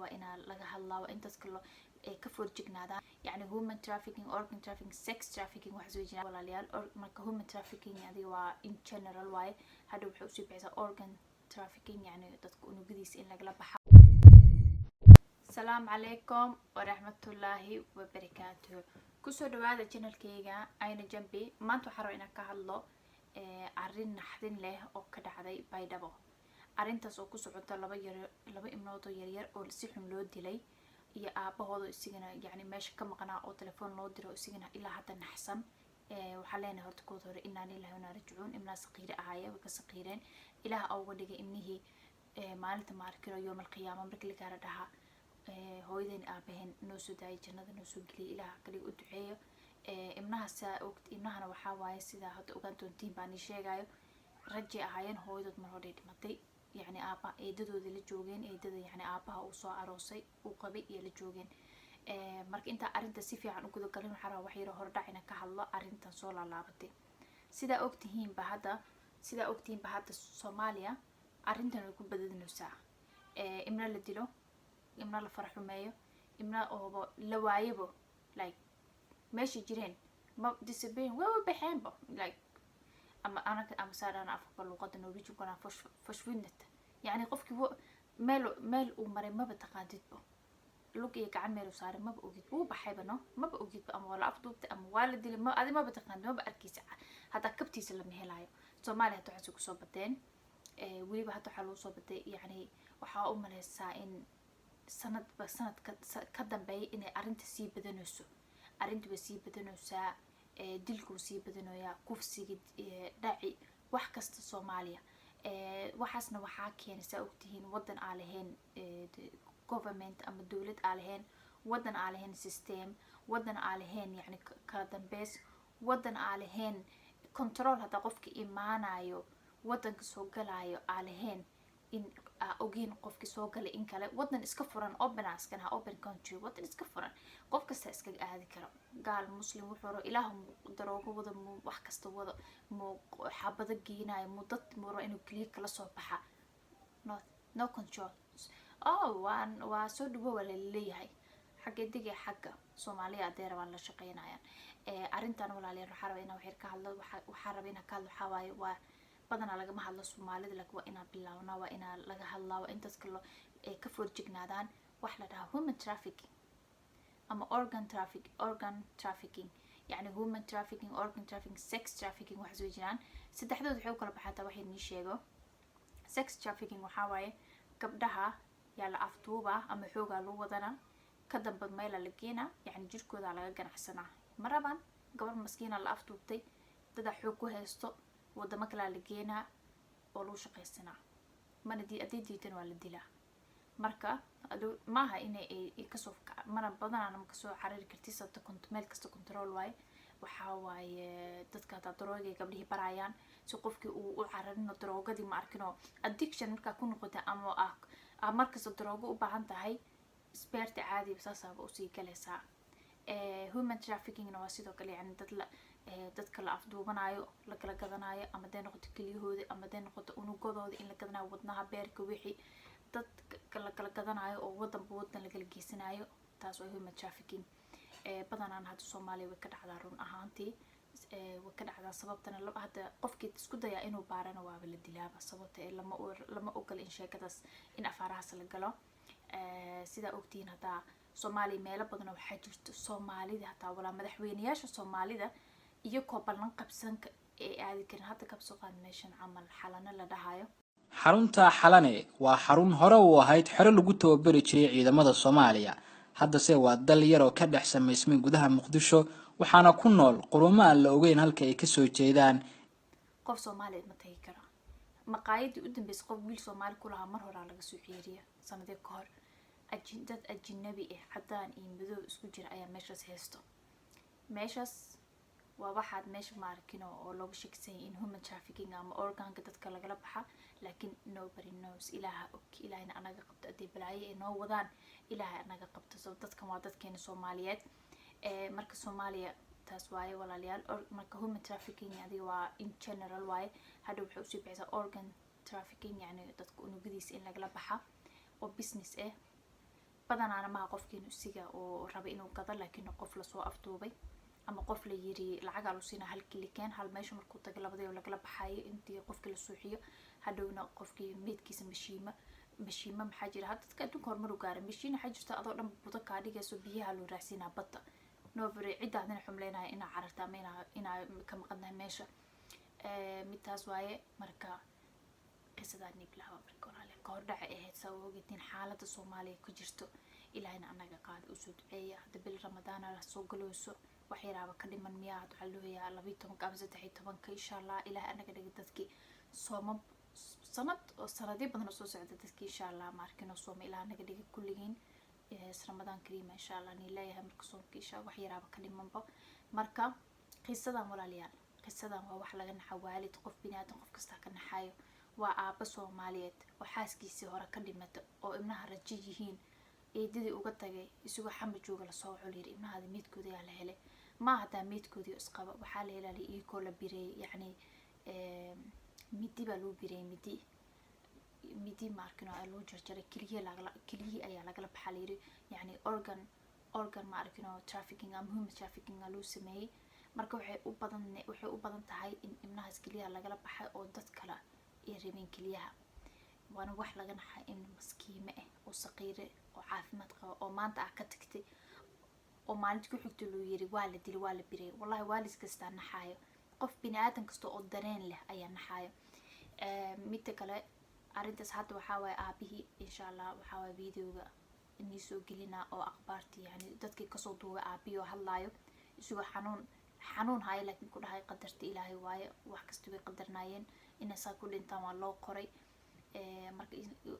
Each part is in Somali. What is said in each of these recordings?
waa ina laga hadlaa waa intaas kale ka forjignaadaan yani human trafficking, organ trafficking, sex trafficking waxa soo jiraan walaalayaal. marka human trafficking adiga waa in general waaye, hadda wuxuu usii bixisaa organ trafficking yani dadka unugyadiisa in lagala baxa. Assalamu alaikum warahmatullahi wabarakatuh. kusoo dhawaada channelkayga ayna jambi. maanta waxaan rabaa inaan ka hadlo arrin naxdin leh oo ka dhacday Baydhabo. arrintaas oo ku socota laba ibnood oo yaryar oo si xun loo dilay iyo aabahooda isigana yani meesha ka maqnaa oo telefoon loo diro isigana ilaa hadda naxsan. waxaa leenahay horta kood hore inaan ilaahay una rajicuun. ibnaa saqiire ahaaya way ka saqiireen, ilaah uga dhigay ibnihii maalinta maarkiro yawmal qiyaama markii la gaara dhaha hooyadeen aabaheen noo soo daayay jannada noo soo geliyay, ilaah kaliya u duceeyo. ibnahana waxaa waaye sidaa hadda ogaan doontiin baan ii sheegayo, rajay ahaayeen hooyadood mar hore dhimatay يعني آبا eedadooda la joogeen, eedada yani aabaha uu soo aroosay uu qabay iyo la joogeen. marka inta arinta si fiican u guda galin waxa rabaa wax yar hordhac inaan ka hadlo arintan soo laalaabatay. sida ogtihiin ba hadda Soomaaliya arintan way ku badadinaysaa. imna la dilo, imna la farxumeeyo, imna oo la waayebo like meeshii jireen ma disappear waa baxeenba like أنا أمثال أنا أفكر لغة النرويج وكنا فشوينت يعني قفك هو مال ومري ما بتقادد به لوك عن ماله صار ما بوجد هو بحبنا ما بوجد بأموال أفضل أموال اللي ما هذه ما بتقادد ما بأركيس هذا كبتي سلم هلايو سومالي هتحسوا صوبتين ولي بهتو حلو صوبتين يعني وحاول من السائن سند بسند كدم بي إن أرنت سي بدنوسو أرنت بسي بدنوسا dilku sii badanayaa, kufsiga dhaci wax kasta Soomaaliya. waxaasna waxaa keenaysa ogtihiin wadan aan lahayn government ama dawlad aan lahayn, wadan aan lahayn system, wadan aan lahayn yani kala dambeys, wadan aan lahayn control hada qofka imaanayo wadanka soo galayo aan lahayn in ogeyn qofka soo galay in kale. wadan iska furan open askan ha open country, wadan iska furan qof kasta iska aadi karo, gaal muslim wuxuu ilaahu daroogo wada wax kasta wada xabada geenayo mudad muro inuu kaliya kala soo baxa no control. waa soo dhawo wala leeyahay xagga diga xagga Soomaaliya adeer waan la shaqeynayaan. arintan walaalayaal waxa rabaa inaan wax ka hadlo, waxa rabaa inaan ka hadlo waxa waaye waa badana laga ma hadlo Soomaalida laakiin waa inaan bilaawna, waa inaan laga hadlaa waa intaas kale ka forjignaadaan wax la dhaho human trafficking ama organ trafficking يعني human trafficking, organ trafficking, sex trafficking waxa soo jiraan. saddexdood waxay kala baxataa wax idin sheego. sex trafficking waxa waaye gabdhaha yaa la afduuba ama xoogaa loo wadana ka damba meel la geena yani jirkooda laga ganacsanaa. maraban gabar maskiina la afduubtay dad xoog ku haysto wadamo kala la geena oo loo shaqeysana mana diidan waa la dilaa. marka maaha inay ka soo mana badanana ma ka soo xariir kartid sabta meel kasta control waaye. waxa waaye dadka darooga gabdhihi barayaan si qofkii uu u cararino daroogadii ma arkino addiction marka ku noqota ama markaas daroogo u baahan tahay isbeerta caadi saasaba u sii galaysaa. human trafficking waa sidoo kale yani dadka la afduubanayo la kala gadanayo ama day noqoto keliyahooda ama day noqoto unugadooda in la gadanayo wadnaha beerka wixii dadka la kala gadanayo oo wadan la kala geysanayo, taas waa human trafficking. badanaan hadda Soomaaliya way ka dhacdaa run ahaantii way ka dhacdaa sababtana hadda qofkii isku daya inuu baarana waaba la dilaaba sababta lama ogola in sheekadaas in afaarahaas la galo. sida ogtiin hadda Soomaaliya meelo badan waxaa jirto Soomaalida hataa wala madaxweynayaasha Soomaalida iyo koobalan qabsan ee aadi karin hadda ka soo qaad meeshan camal xalana la dhahayo. xarunta xalane waa xarun hore u ahayd xero lagu tababari jiray ciidamada Soomaaliya, haddase waa dal yar oo ka dhex samaysmay gudaha Muqdisho waxaana ku nool quruumo aan la ogeyn halka ay ka soo jeedaan. qof Soomaaliyeed ma tagi karo maqaayadii u dambeysay qof wiil Soomaali ku lahaa mar hore laga soo xiriiriyay sanadii ka hor. dad ajnabi cadaan iyo madow isku jira ayaa meeshaas haysto. meeshaas waa waxaad meesha ma arkino oo looga sheegsan in human trafficking ama organka dadka lagala baxa laakiin nobody knows. ilaaha ilaahina anaga qabto adii balaaye ee noo wadaan ilaaha anaga qabto sabab dadkan waa dadkeena Soomaaliyeed. marka Soomaaliya taas waaye walaalayaal. marka human trafficking adiga waa in general waaye, hadda wuxuu usii bixisaa organ trafficking yani dadka unugyadiisa in lagala baxa oo business بدنا أنا ما قف كين السجا وربي إنه قدر لكنه قف لسوا أفتوبي أما قف لي يري العجل وسينا هالكل كان هالماشي مركوب تقلب ذي ولا قلب حي أنت قف كل الصحية هدونا قف كي ميت كيس مشيمة محاجر هاد تكادون كورمرو قارن مشينا حاجر تأضرنا بطاقة عادي جالسوا بيها لو راسينا بطة نوفري عدة عندنا حملنا إنا عرفت إنا كم قدنا ماشى متاز واي مركا قصة نبلها وبركون على كوردع سووا جتين حالة الصومالية كجرتو إلى هنا أنا قاعد أسود أي هذا بالرمضان على سوق لوسو وحيرا بكلم من مياه تعلوه يا لبيتهم قبضة تحت طبعا إن شاء الله إلى أنا قاعد أقدرك صوم سنة دي بدنا صوص عدتك إن شاء الله ماركنا صوم إلى أنا قاعد كلين رمضان كريم إن شاء الله نلاقيها مركزون كيشا وحيرا بكلم من بو مركا قصة ولا ليال قصة هو wax laga naxawaalid qof bini'aadan qof kasta ka naxayo waa aaba Soomaaliyeed oo xaaskiisii hore ka dhimatay oo ibnaha raji yihiin eedadii uga tagay isugu xamad jooga la soo xulir ibnaha midkoodii la helay ma hada midkoodii isqaba waxa la helay iyagoo la biray yani midi baa loo biray midi markino ay loo jarjaray kaliya ayaa laga baxalay yani organ markino trafficking am human trafficking loo sameeyay marka waxay u badan tahay in ibnahaas kaliya laga baxay oo dad kale ay rabeen kaliyaha waana wax laga naxay in maskiime ah oo saqiire oo caafimaad qaba oo maanta ka tagtay oo maalintii ku xigtay loo yiri waa la dilay waa la biray wallahi waalis kasta naxayo qof bini'aadan kasta oo dareen leh ayaa naxayo mid kale arintaas hadda waxa way aabihii insha Allah waxa way videoga inii soo gelina oo akhbaartii yani dadkii ka soo duubay aabiyo hadlaayo isugu xanuun hay laakiin ku dhahay qadarta Ilaahay waaye wax kasta way qadarnaayeen in saa ku dhintaan waa loo qoray marka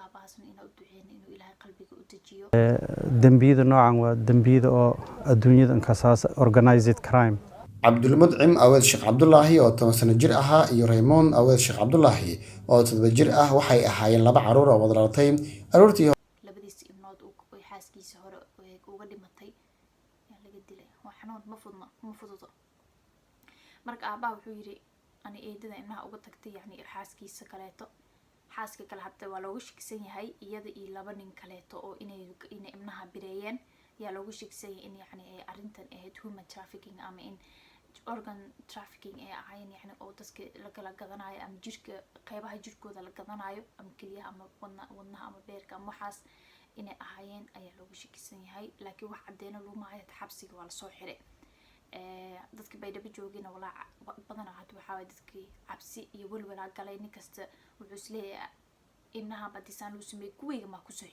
aabaasna inuu duceeyeen inuu Ilaahay qalbiga u dajiyo dambiyada noocan waa dambiyada oo adduunyada ka saas organized crime cabdulmudcim aweed sheekh cabdullaahi oo 10 sano jir ahaa iyo Raymond aweed sheekh cabdullaahi oo 7 jir ah waxay ahaayeen laba caruur oo wada dhalatay aroortii labadiis ibnood oo xaaskiisa hore uga dhimatay laga dilay waa xanuun ma fududo marka aabaa wuxuu yiri ani eedada inaha uga tagtay yani xaaskiisa kaleeto xaaska kale hadda waa looga shiksan yahay iyada iyo laba nin kaleeto oo inay ibnaha bireeyeen yaa looga shiksan yahay in yani ay arintan ahayd human trafficking ama in organ trafficking ay ahayn yani oo dadka la kala gadanayo ama jirka qaybaha jirkooda la gadanayo ama kaliya ama wadnaha ama beerka ama waxaas inay ahaayeen ayaa looga shiksan yahay laakiin wax cadeena luma hayo xabsiga waa la soo xiray dadka bay daba joogina walaa badan hadda waxa way dadkii cabsi iyo walwala galay nin kasta wuxuu isleeyahay inaha badisaan uu sameey kuweyga ma ku soo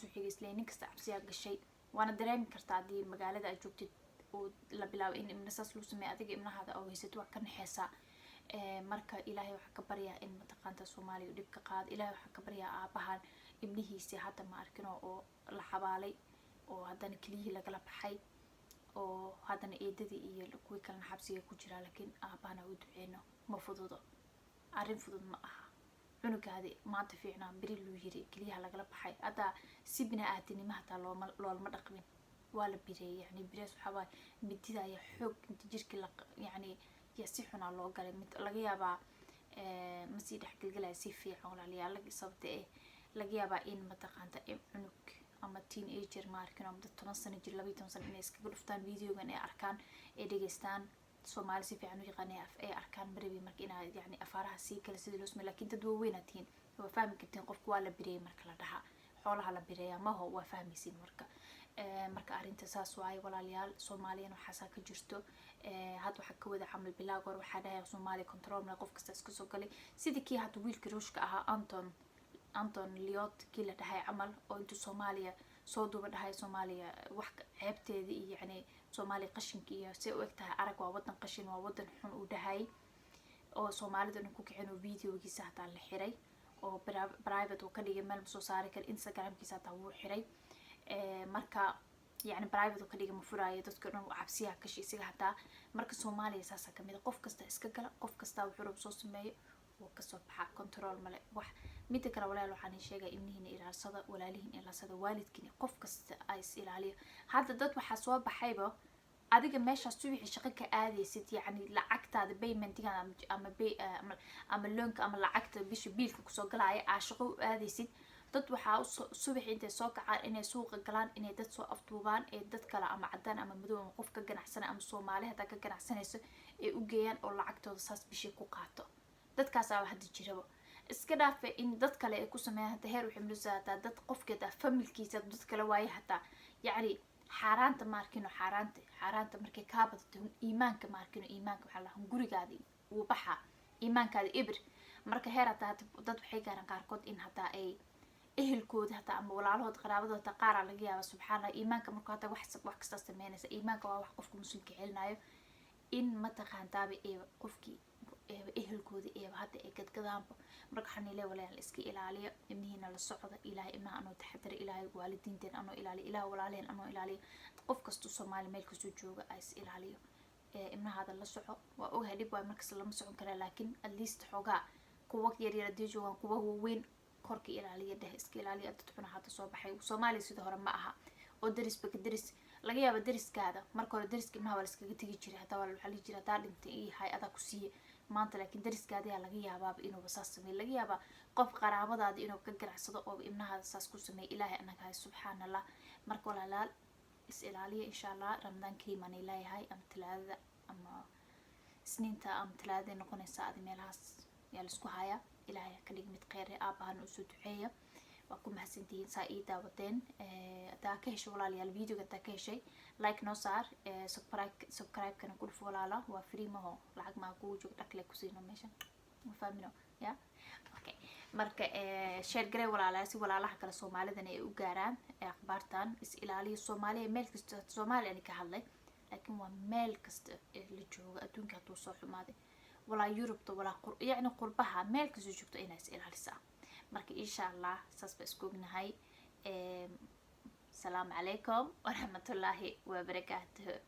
xigay isleeyahay nin kasta cabsi gashay waana dareemi kartaa hadii magaalada ay joogtid oo la bilaabo in ibnasaas loo sameeyo adiga ibnahada oo haysato wax ka naxeesa marka Ilaahay waxa ka baryaa in mataqaanta Soomaaliya dib ka qaad Ilaahay waxa ka baryaa aabahan ibnihiisa hadda ma arkino oo la xabaalay oo haddana kaliya laga baxay oo haddana eedadii iyo kuwii kale xabsiga ku jira laakiin aabana uu duceeno ma fududo arin fudud ma aha cunugaadi maanta fiicnaa bari loo yiri kaliya laga baxay hadda si bini'aadanimo hata loolma dhaqmin waa la biray yani biraas waxa waa midida ay xoog inta jirka la yani si xuna loo galay mid laga yaabaa ma sii dhaxgalgalay si fiican walaaliyaal laga sabtay laga yaabaa in mataqaanta cunug ama teenager markin ama 10 sano jir 12 sano inay iska dhuftaan videogan ay arkaan ay dhageystaan Soomaali si fiican u yaqaanay ay arkaan barabi markii inaa yani afaaraha si kala sidii loo sameeyo laakiin dad weynaatiin waa fahmi kartiin qofku waa la biray marka la dhaha xoolaha la biray ama waa fahmaysiin marka arinta saas waay walaaliyaal Soomaaliyan waxa ka jirto had waxa ka wada xamal bilaag war waxa dhahay Soomaali control ma qof kasta iska soo galay sidii kii had wiilka ruushka ahaa Anton Liot kii la dhahay amal oo inta Soomaaliya soo duuba dhahay Soomaaliya wax ceebteeda iyo yani Soomaali qashinka iyo si u egtahay arag waa wadan qashin waa wadan xun u dhahay oo Soomaalida ku kicino videogiisa hata la xiray oo private oo ka dhigay meel soo saari kar Instagram-kiisa hata wuu xiray marka يعني برايفت وكلية مفروض تذكرون وعبسيها كشيء سجى حتى مركز سومالي أساسا كمية قف كستا إسكجلا قف كستا وحروب صوص ماي وكسب حق كنترول ملا وح ميتك ولا لو حني شيء إنهن إلى صدا ولا لهن إلى صدا والد كني قف كستا أيس إلى عليه هذا ضد وحسواب بحيبه adiga meesha suuxi shaqo ka aadaysid yani lacagtaada payment-iga ama loanka ama lacagta bisha biilka ku soo galaya shaqo u aadaysid dad waxaa subax intay soo kacaan inay suuqa galaan inay dad soo afduubaan ee dad kale ama cadaan ama madow ama qof ka ganacsana ama Soomaali hataa ka ganacsanayso ee u geeyaan oo lacagtooda saas bishii ku qaato dadkaas aa hadda jiraba iska dhaafe in dad kale ay ku sameeyaan hada heer waxay milisaataa dad qofkeeda familkiisa dad kale waaye hataa yacni xaaraanta maarkino xaaraanta markay ka badato iimaanka maarkino iimaanka waxa la gurigaadi uu baxa iimaankaadi ibr marka heer hataa dad waxay gaaraan qaarkood in hataa ay ehelkooda hataa ama walaalahood qaraabadooda qaar laga yaabo subxaanallah iimaanka marka hataa wax kasta sameynaysa iimaanka waa wax qofka muslimka celinayo in ma taqaantaaba ee qofkii ehelkooda ee hadda ay gadgadaanba marka waxaan ilaahay walaal iska ilaaliyo ibnihiina la socda ilaahay ibnaha anoo taxadar ilaahay waalidiinteen anoo ilaaliyo ilaahay walaaleen anoo ilaaliyo qof kasta Soomaali meel kasta jooga ay is ilaaliyo ibnahaada la soco waa ogahay dib waa markaas lama socon kara laakiin at least xogaa kuwa yar joogan kuwa weyn korka ilaaliyo dheh iska ilaaliyo dad xun hada soo baxay Soomaali sida hore ma aha oo daris baka daris laga yaabo dariskaada marka hore dariska ibnaha waa iskaga tagi jiray hadaa waa waxa la jira hadaa dhintay iyo hay adaa ku siiye maanta laakiin dariskaada laga yaabaa inuu saas sameeyo laga yaabaa qof qaraabadaada inuu ka ganacsado oo ibnaha saas ku sameeyo ilaahay anaga hay subxaanallah marka walaalaal is ilaaliyo insha Allah Ramadan kariim aan ilaahay am talaada ama isniinta am talaada noqonaysa aad meelahaas yaa la isku haya ilaahay ka dhig mid khayr ah baan u soo duceeyo waa ku mahadsantihiin saa ii daawateen hadaa ka hesho walaalayaal videoga hadaa ka heshay like noo saar subscribe kana ku dhufo walaala waa free maho lacag ma ku joog dhakle ku siino meeshan ma fahmino ya okay marka share garee walaalaha si walaalaha kale Soomaalidan ay u gaaraan akhbaartan is ilaaliyo Soomaaliya meel kasta Soomaaliya ka hadlay laakiin waa meel kasta la joogo adduunka haduu soo xumaaday wala Yurubta wala yani qurbaha meel kasta joogto inay is ilaalisaa marka insha Allah saas ba isku ognahay السلام عليكم ورحمة الله وبركاته.